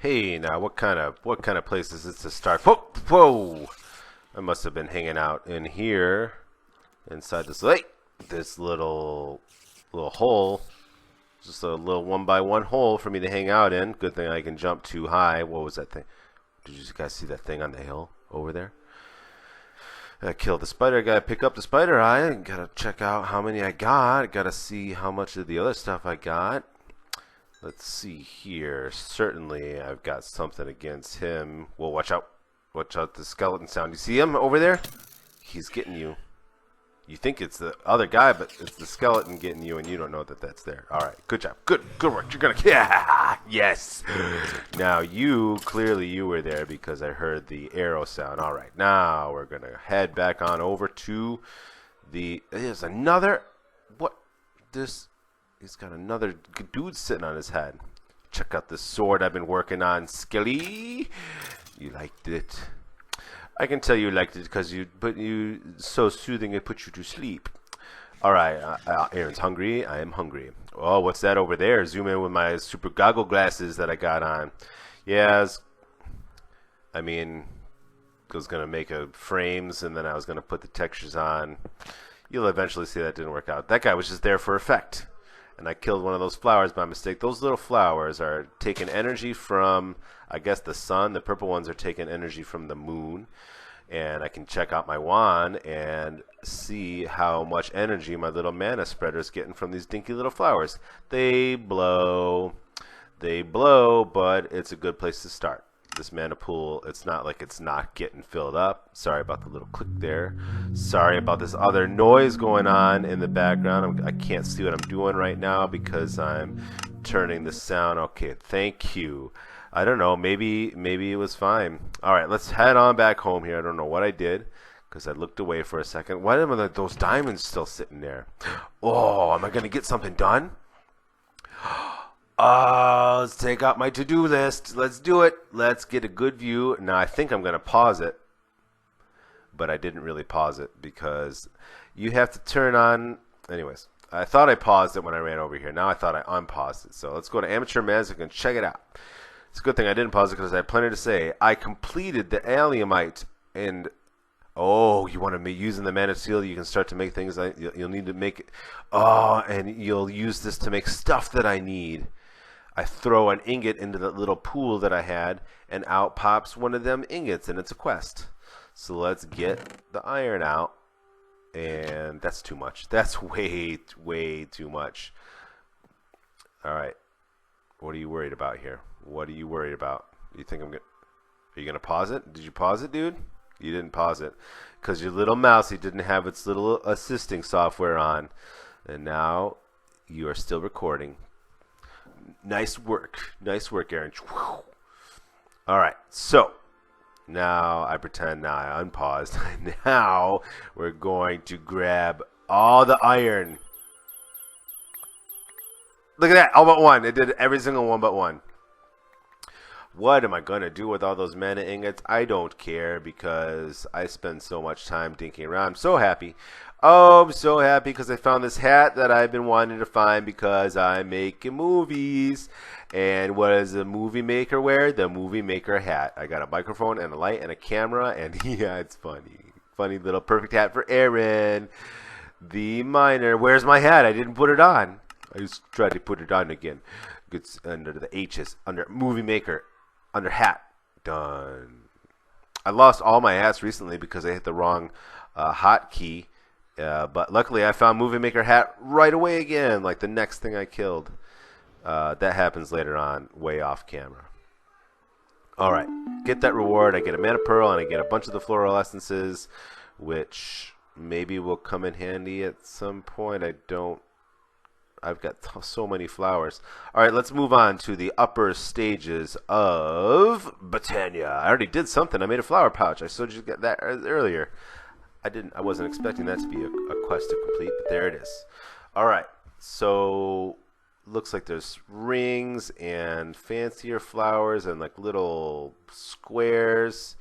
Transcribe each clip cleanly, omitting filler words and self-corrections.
Hey, now what kind of place is this to start? Whoa, whoa! I must have been hanging out in here, inside this this little hole. Just a little one by one hole for me to hang out in. Good thing I can jump too high. What was that thing? Did you guys see that thing on the hill over there? I killed the spider. Gotta pick up the spider eye. Gotta check out how many I got. Gotta see how much of the other stuff I got. Let's see here. Certainly, I've got something against him. Well, watch out. Watch out the skeleton sound. You see him over there? He's getting you. You think it's the other guy, but it's the skeleton getting you, and you don't know that that's there. All right. Good job. Good work. You're going to... Yeah! Yes! Now, clearly you were there because I heard the arrow sound. All right. Now, we're going to head back on over to There's another... What? He's got another dude sitting on his head. Check out this sword I've been working on, Skilly. You liked it. I can tell you liked it because you so soothing it put you to sleep. All right, Aaron's hungry. I am hungry. Oh, what's that over there? Zoom in with my super goggle glasses that I got on. Yeah, I was gonna make frames and then I was gonna put the textures on. You'll eventually see that didn't work out. That guy was just there for effect. And I killed one of those flowers by mistake. Those little flowers are taking energy from, I guess, the sun. The purple ones are taking energy from the moon. And I can check out my wand and see how much energy my little mana spreader is getting from these dinky little flowers. They blow, but it's a good place to start. This mana pool, it's not like it's not getting filled up. Sorry about the little click there. Sorry about this other noise going on in the background. I can't see what I'm doing right now because I'm turning the sound. Okay, thank you. I don't know. Maybe it was fine. All right, let's head on back home here. I don't know what I did because I looked away for a second. Why are those diamonds still sitting there? Oh, am I going to get something done? Let's take out my to-do list. Let's do it. Let's get a good view. Now, I think I'm going to pause it, but I didn't really pause it because you have to turn on... Anyways, I thought I paused it when I ran over here. Now I thought I unpaused it. So let's go to Amateur Magic and check it out. It's a good thing I didn't pause it because I had plenty to say. I completed the alliumite and... Oh, you want to be using the mana seal? You can start to make things. You'll need to make... Oh, and you'll use this to make stuff that I need. I throw an ingot into the little pool that I had, and out pops one of them ingots, and it's a quest. So let's get the iron out, and that's too much. That's way too much. All right, what are you worried about here? What are you worried about? You think Are you gonna pause it? Did you pause it, dude? You didn't pause it because your little mousey didn't have its little assisting software on, and now you are still recording. Nice work, Aaron. All right, so now I pretend now I unpaused. Now we're going to grab all the iron. Look at that, all but one. It did every single one but one. What am I going to do with all those mana ingots? I don't care because I spend so much time dinking around. I'm so happy. Oh, I'm so happy because I found this hat that I've been wanting to find because I'm making movies. And what does a movie maker wear? The movie maker hat. I got a microphone and a light and a camera. And yeah, it's funny. Funny little perfect hat for Aaron. The miner. Where's my hat? I didn't put it on. I just tried to put it on again. It's under the H's. Under movie maker. Under hat. Done. I lost all my hats recently because I hit the wrong hotkey. But luckily I found Movie Maker hat right away again, like the next thing I killed. That happens later on, way off camera. Alright, get that reward. I get a mana pearl and I get a bunch of the floral essences, which maybe will come in handy at some point. I've got so many flowers. All right, let's move on to the upper stages of Botania. I already did something. I made a flower pouch. I showed you that earlier. I wasn't expecting that to be a quest to complete, but there it is. All right, so looks like there's rings and fancier flowers and like little squares.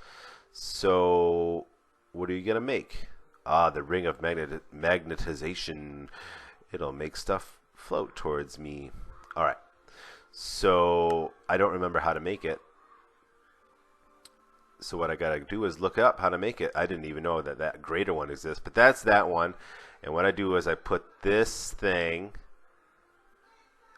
So what are you gonna make? The ring of magnetization. It'll make stuff float towards me. All right. So I don't remember how to make it. So what I gotta do is look up how to make it. I didn't even know that that greater one exists, but that's that one. And what I do is I put this thing.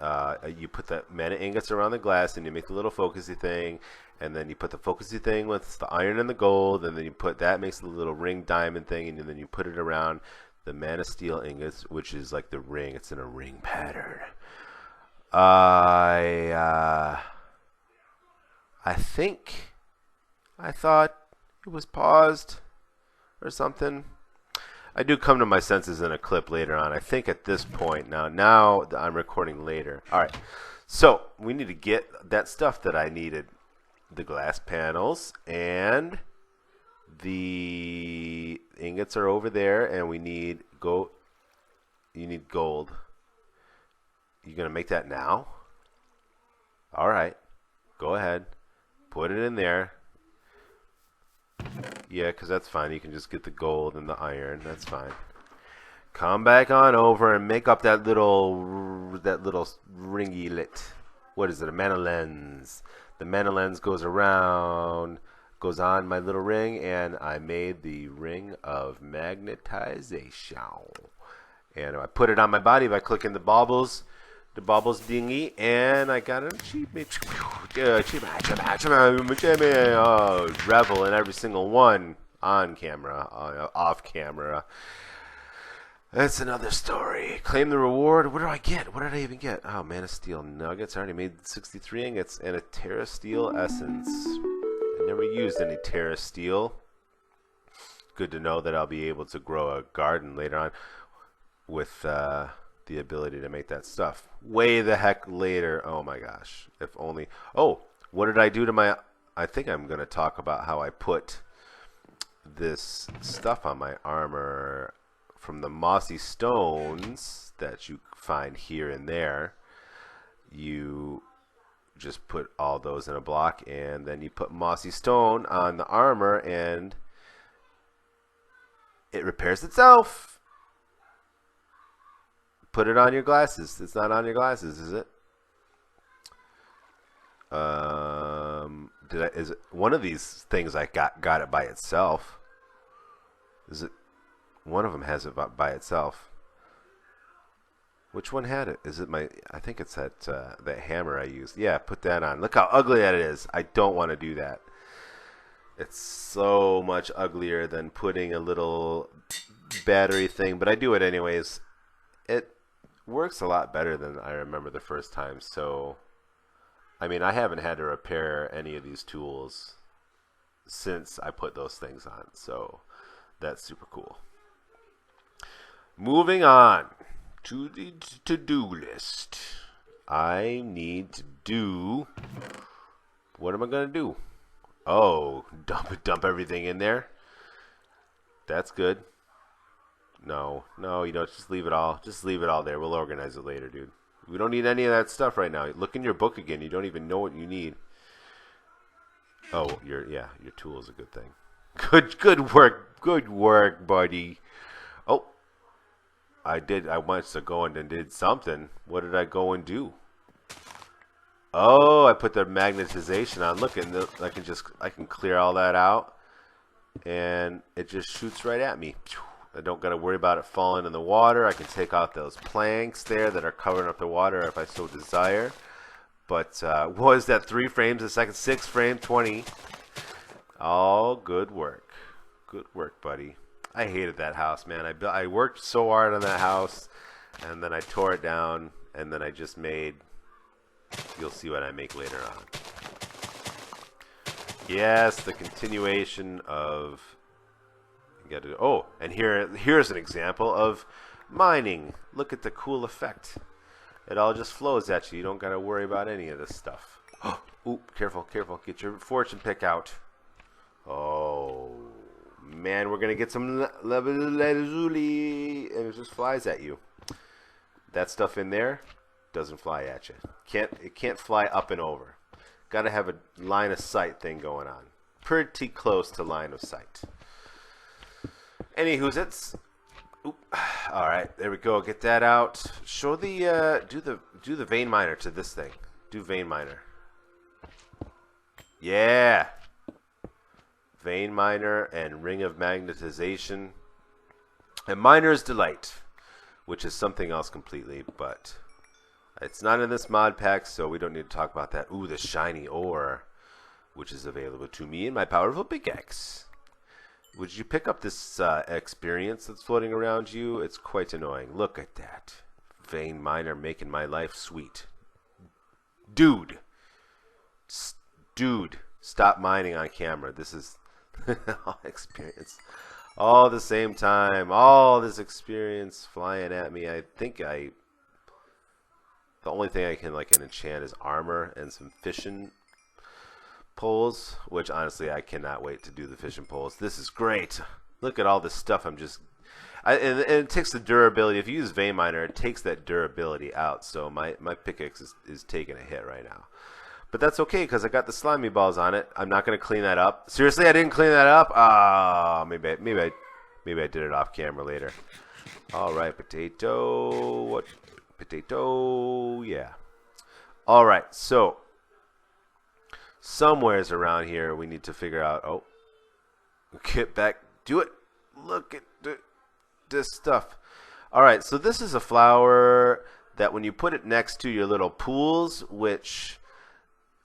You put the mana ingots around the glass, and you make the little focusy thing, and then you put the focusy thing with the iron and the gold, and then you put that makes the little ring diamond thing, and then you put it around the mana steel ingots, which is like the ring. It's in a ring pattern. I thought it was paused or something. I do come to my senses in a clip later on. I think at this point now I'm recording later. All right, so we need to get that stuff that I needed: the glass panels and the ingots are over there, and we need gold. You need gold. You gonna make that now? All right, go ahead, put it in there. Yeah, because that's fine. You can just get the gold and the iron. That's fine. Come back on over and make up that little ringlet. What is it? A mana lens. The mana lens goes around, goes on my little ring, and I made the ring of magnetization. And I put it on my body by clicking the baubles dinghy, and I got an achievement. Revel in every single one, on camera, off camera. That's another story. Claim the reward. What did I get? What did I even get? Oh, Mana Steel Nuggets. I already made 63 ingots and a Terra Steel Essence. I never used any Terra Steel. Good to know that I'll be able to grow a garden later on with the ability to make that stuff. Way the heck later. Oh my gosh. If only. Oh, what did I do to my... I think I'm going to talk about how I put this stuff on my armor from the mossy stones that you find here and there. You just put all those in a block, and then you put mossy stone on the armor, and it repairs itself. Put it on your glasses. It's not on your glasses, is it? Is it one of these things I got it by itself? Is it one of them has it by itself? Which one had it? Is it my? I think it's that hammer I used. Yeah, put that on. Look how ugly that is. I don't want to do that. It's so much uglier than putting a little battery thing, but I do it anyways. It works a lot better than I remember the first time. So, I mean, I haven't had to repair any of these tools since I put those things on. So, that's super cool. Moving on to the to-do list. I need to do... What am I going to do? Oh, dump everything in there? That's good. No, you don't. Just leave it all. Just leave it all there. We'll organize it later, dude. We don't need any of that stuff right now. Look in your book again. You don't even know what you need. Oh, your tool is a good thing. Good work, buddy. Oh, I went to go and did something. What did I go and do? Oh, I put the magnetization on. Look, and I can clear all that out, and it just shoots right at me. I don't got to worry about it falling in the water. I can take out those planks there that are covering up the water if I so desire. But what is that, 3 frames a second, 6 frame, 20? All good work. Good work, buddy. I hated that house, man. I worked so hard on that house, and then I tore it down, and then I just made... You'll see what I make later on. Yes, the continuation of... Oh, and here's an example of mining. Look at the cool effect. It all just flows at you. You don't got to worry about any of this stuff. Ooh, careful. Get your fortune pick out. Oh, man, we're going to get some lazuli, and it just flies at you. That stuff in there doesn't fly at you. It can't fly up and over. Got to have a line of sight thing going on. Pretty close to line of sight. Anywho's all right, there we go. Get that out. Show the do the vein miner to this thing. Do vein miner. Yeah. Vein Miner and Ring of Magnetization and Miner's Delight, which is something else completely, but it's not in this mod pack, so we don't need to talk about that. Ooh, the shiny ore, which is available to me in my powerful pickaxe. Would you pick up this experience that's floating around you? It's quite annoying. Look at that. Vein Miner making my life sweet. Dude, stop mining on camera. This is all experience. All the same time. All this experience flying at me. I think the only thing I can enchant is armor and some fishing poles, which honestly I cannot wait to do the fishing poles. This is great. Look at all this stuff. And it takes the durability. If you use Vein Miner, it takes that durability out. So my pickaxe is taking a hit right now. But that's okay because I got the slimy balls on it. I'm not going to clean that up. Seriously, I didn't clean that up? Ah, maybe I did it off camera later. All right, potato. What? Potato. Yeah. All right, so somewheres around here we need to figure out. Oh, get back. Do it. Look at this stuff. All right, so this is a flower that when you put it next to your little pools, which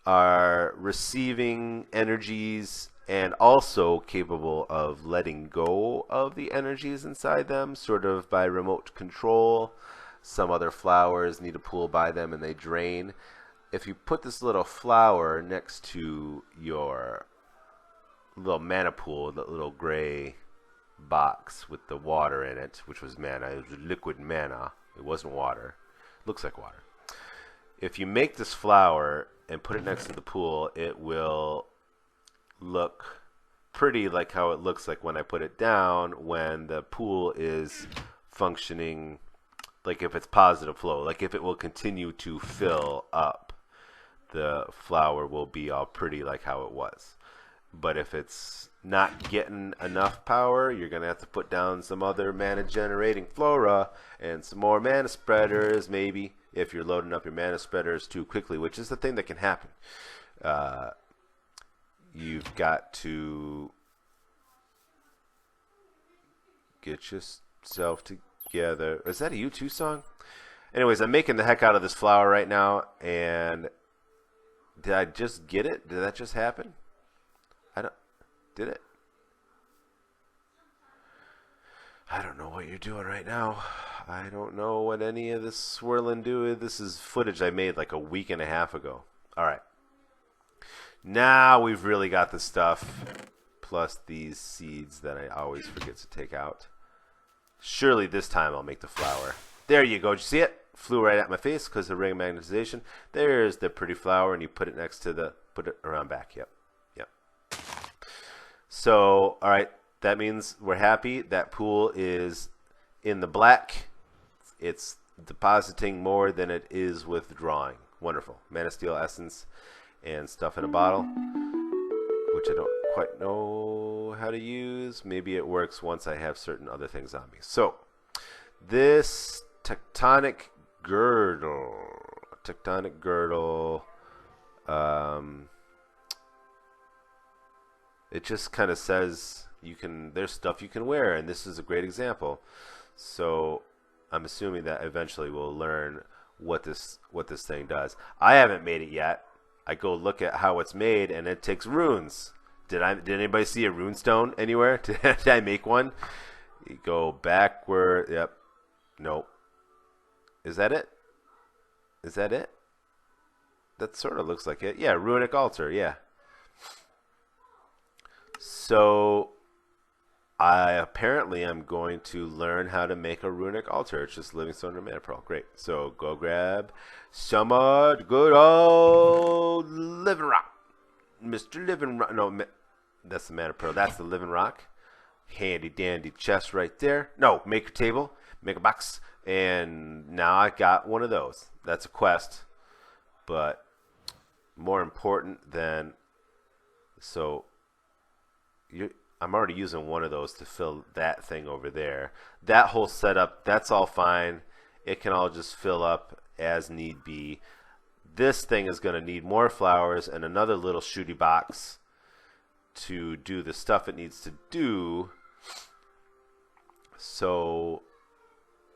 are receiving energies and also capable of letting go of the energies inside them, sort of by remote control. Some other flowers need a pool by them and they drain. If you put this little flower next to your little mana pool, the little gray box with the water in it, which was mana, it was liquid mana, it wasn't water, it looks like water. If you make this flower and put it next to the pool, it will look pretty like how it looks like when I put it down when the pool is functioning, like if it's positive flow, like if it will continue to fill up, the flower will be all pretty like how it was. But if it's not getting enough power, you're going to have to put down some other mana generating flora and some more mana spreaders maybe if you're loading up your mana spreaders too quickly, which is the thing that can happen. You've got to get yourself together. Is that a U2 song? Anyways, I'm making the heck out of this flower right now, and did I just get it? Did that just happen? Did it? I don't know what you're doing right now. I don't know what any of this swirling do. This is footage I made like a week and a half ago. All right. Now we've really got the stuff, plus these seeds that I always forget to take out. Surely this time I'll make the flower. There you go. Did you see it? Flew right at my face because of the ring of magnetization. There's the pretty flower, and you put it next to put it around back. Yep. So, all right, that means we're happy. That pool is in the black. It's depositing more than it is withdrawing. Wonderful. Mana Steel Essence and stuff in a bottle, which I don't quite know how to use. Maybe it works once I have certain other things on me. So, this tectonic girdle. It just kind of says there's stuff you can wear, and this is a great example. So I'm assuming that eventually we'll learn what this thing does. I haven't made it yet. I go look at how it's made, and it takes runes. Did anybody see a rune stone anywhere? Did I make one? You go backward. Yep. Nope. Is that it? That sort of looks like it. Yeah, runic altar. Yeah. So I apparently am going to learn how to make a runic altar. It's just living stone and mana pearl. Great. So go grab some good old living rock. Mr. Living Rock. No, that's the mana pearl. That's the living rock. Handy dandy chest right there. No, make a table, make a box, and now I got one of those. That's a quest, but more important than I'm already using one of those to fill that thing over there. That whole setup, that's all fine. It can all just fill up as need be. This thing is going to need more flowers and another little shooty box to do the stuff it needs to do. So,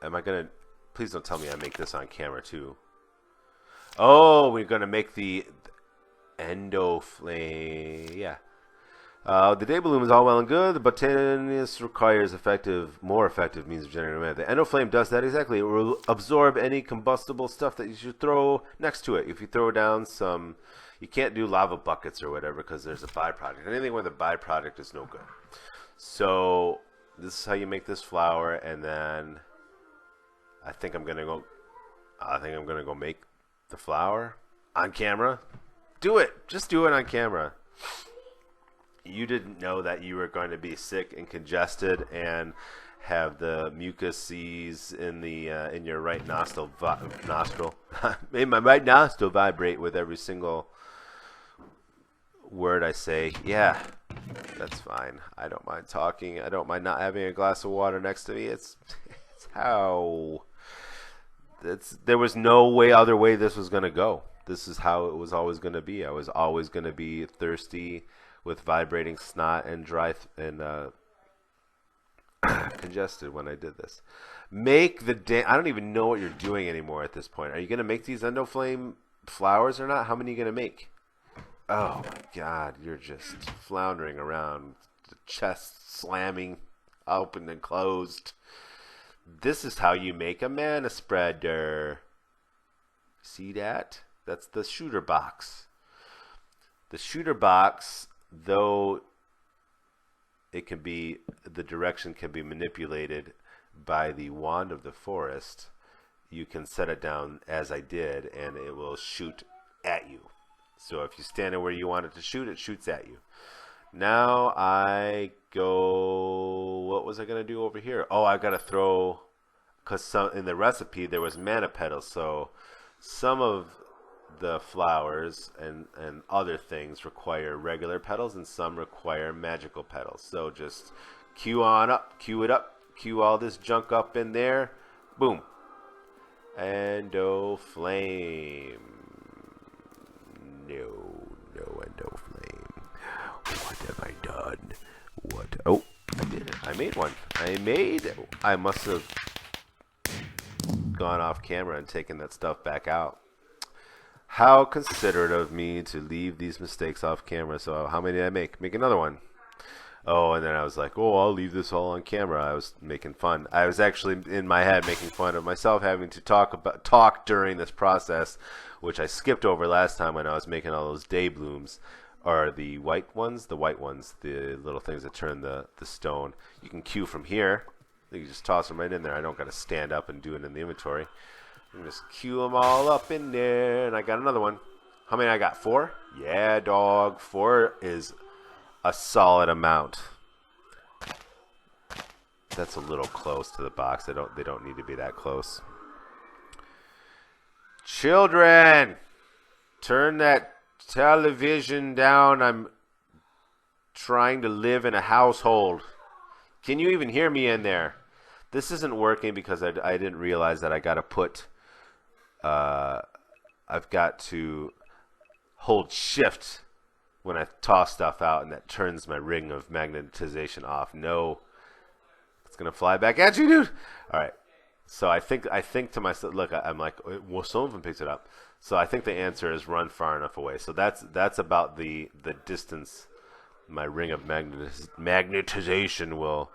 am I gonna? Please don't tell me I make this on camera too. Oh, we're gonna make the endo flame. Yeah. The day bloom is all well and good. The botanist requires more effective means of generating matter. The endo flame does that exactly. It will absorb any combustible stuff that you should throw next to it. If you throw down some, you can't do lava buckets or whatever because there's a byproduct. Anything where the byproduct is no good. So this is how you make this flower, and then I think I'm gonna go make the flower on camera. Do it. Just do it on camera. You didn't know that you were going to be sick and congested and have the mucuses in your right nostril made my right nostril vibrate with every single word I say. Yeah, that's fine. I don't mind talking. I don't mind not having a glass of water next to me. It's how there was no other way this was going to go. This is how it was always going to be. I was always going to be thirsty with vibrating snot and dry and congested when I did this. Make the I don't even know what you're doing anymore at this point. Are you going to make these endoflame flowers or not? How many are you going to make? Oh my god, you're just floundering around, the chest slamming open and closed. This is how you make a mana spreader. See that? That's the shooter box. The shooter box, though the direction can be manipulated by the wand of the forest, you can set it down as I did and it will shoot at you. So if you stand it where you want it to shoot, it shoots at you. Now I go, what was I going to do over here? Oh, I got to throw, because in the recipe there was mana petals, so some of the flowers and other things require regular petals and some require magical petals. So just cue it up, cue all this junk up in there. Boom. Endo flame. No endo flame. What have I done? What? Oh, I did it. I made one. I must have gone off camera and taken that stuff back out. How considerate of me to leave these mistakes off camera. So how many did I make? Make another one. Oh, and then I was like, oh, I'll leave this all on camera. I was making fun. I was actually in my head making fun of myself having to talk during this process, which I skipped over last time when I was making all those day blooms. Or the white ones, the little things that turn the stone. You can cue from here. You can just toss them right in there. I don't got to stand up and do it in the inventory. I can just cue them all up in there. And I got another one. How many I got? 4? Yeah, dog. 4 is a solid amount. That's a little close to the box. They don't need to be that close. Children, turn that television down. I'm trying to live in a household. Can you even hear me in there? This isn't working because I didn't realize that I got to put I've got to hold shift when I toss stuff out, and that turns my ring of magnetization off. No, it's gonna fly back at you, dude. All right. So I think to myself, look, I'm like, well, some of them picks it up. So I think the answer is run far enough away. So that's about the distance my ring of magnetization will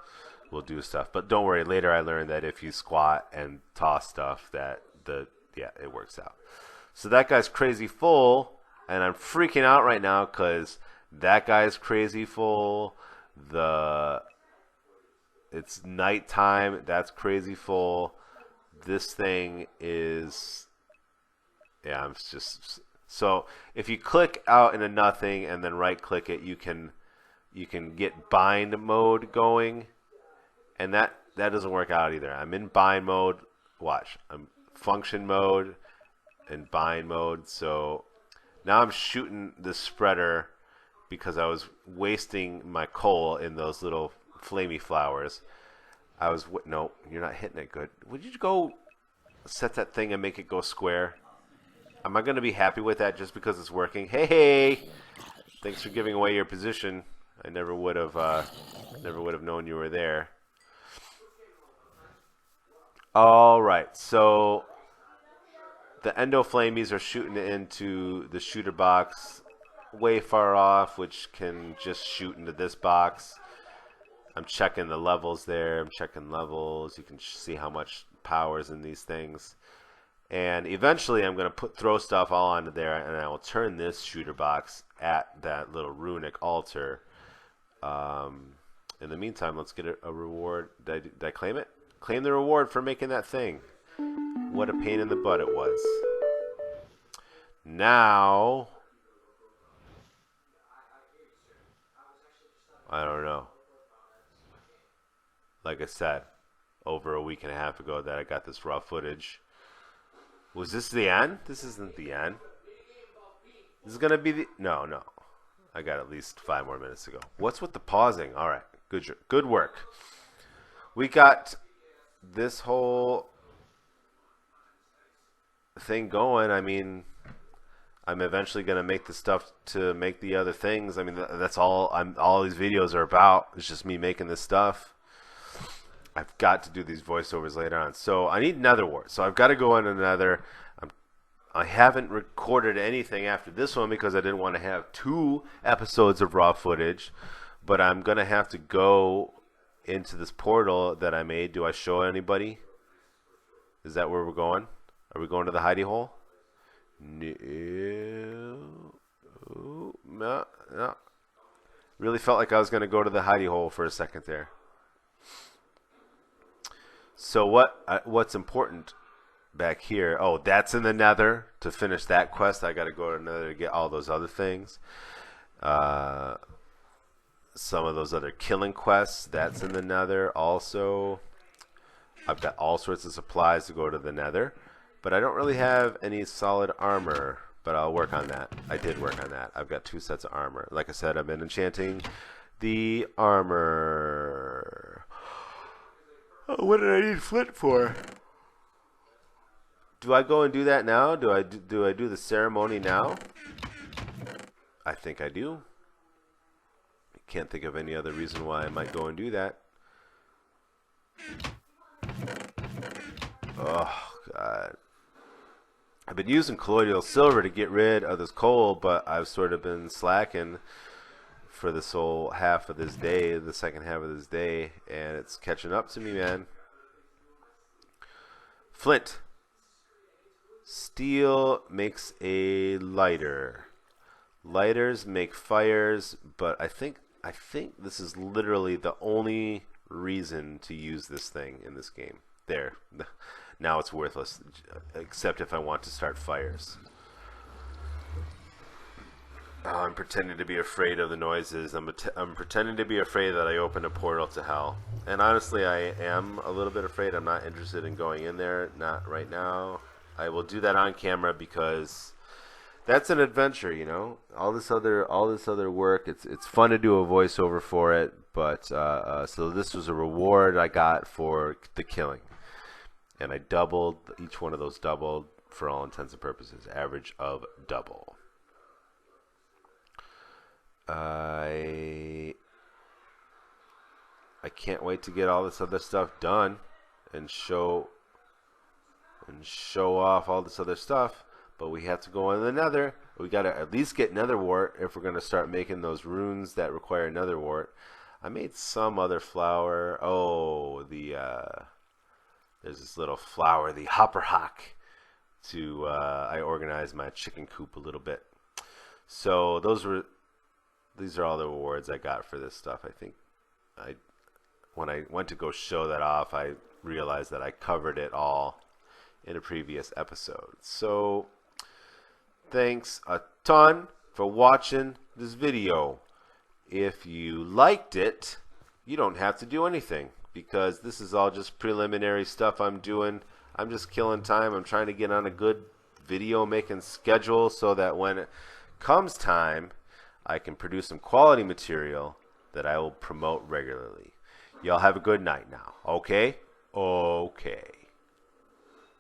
do stuff. But don't worry, later I learned that if you squat and toss stuff, that it works out. So that guy's crazy full, and I'm freaking out right now because that guy's crazy full. It's nighttime. That's crazy full. This thing is, I'm just, so if you click out into nothing and then right click it, you can get bind mode going, and that doesn't work out either. I'm in bind mode. Watch, I'm function mode and bind mode. So now I'm shooting the spreader because I was wasting my coal in those little flamey flowers. No, you're not hitting it good. Would you go set that thing and make it go square? Am I going to be happy with that just because it's working? Hey, thanks for giving away your position. I never would have known you were there. All right, so the endo flamies are shooting into the shooter box way far off, which can just shoot into this box. I'm checking the levels there. I'm checking levels. You can see how much power is in these things. And eventually I'm going to throw stuff all onto there, and I will turn this shooter box at that little runic altar. In the meantime, let's get a reward. Did I claim it? Claim the reward for making that thing. What a pain in the butt it was. Now, I don't know. Like I said, over a week and a half ago that I got this raw footage. Was this the end? This isn't the end. This is going to be the... No. I got at least 5 more minutes to go. What's with the pausing? All right. Good work. We got this whole thing going. I mean, I'm eventually going to make the stuff to make the other things. I mean, that's all all these videos are about. It's just me making this stuff. I've got to do these voiceovers later on. So I need Nether Wart. So I've got to go into Nether. I haven't recorded anything after this one because I didn't want to have 2 episodes of raw footage. But I'm going to have to go into this portal that I made. Do I show anybody? Is that where we're going? Are we going to the hidey hole? No. Really felt like I was going to go to the hidey hole for a second there. So what's important back here? Oh, that's in the Nether. To finish that quest, I got to go to Nether to get all those other things. Some of those other killing quests, that's in the Nether also. I've got all sorts of supplies to go to the Nether, but I don't really have any solid armor, but I'll work on that. I did work on that. I've got 2 sets of armor. Like I said, I've been enchanting the armor. Oh, what did I need flint for? Do I go and do that now? Do I do the ceremony now? I think I do. Can't think of any other reason why I might go and do that. Oh, God. I've been using colloidal silver to get rid of this coal, but I've sort of been slacking for this whole half of this day, the second half of this day, and it's catching up to me, man. Flint. Steel makes a lighter. Lighters make fires, but I think this is literally the only reason to use this thing in this game. There. Now it's worthless, except if I want to start fires. Oh, I'm pretending to be afraid of the noises. I'm pretending to be afraid that I open a portal to hell. And honestly, I am a little bit afraid. I'm not interested in going in there. Not right now. I will do that on camera because that's an adventure, you know. All this other work. It's fun to do a voiceover for it, but so this was a reward I got for the killing, and I doubled each one of those. Doubled for all intents and purposes. Average of double. I can't wait to get all this other stuff done and show off all this other stuff. But we have to go in the Nether. We got to at least get Nether Wart if we're going to start making those runes that require Nether Wart. I made some other flower. Oh, there's this little flower, the Hopper Hawk. I organized my chicken coop a little bit. So these are all the rewards I got for this stuff. I think when I went to go show that off, I realized that I covered it all in a previous episode. So thanks a ton for watching this video. If you liked it, you don't have to do anything because this is all just preliminary stuff I'm doing. I'm just killing time. I'm trying to get on a good video making schedule so that when it comes time, I can produce some quality material that I will promote regularly. Y'all have a good night now. Okay? Okay.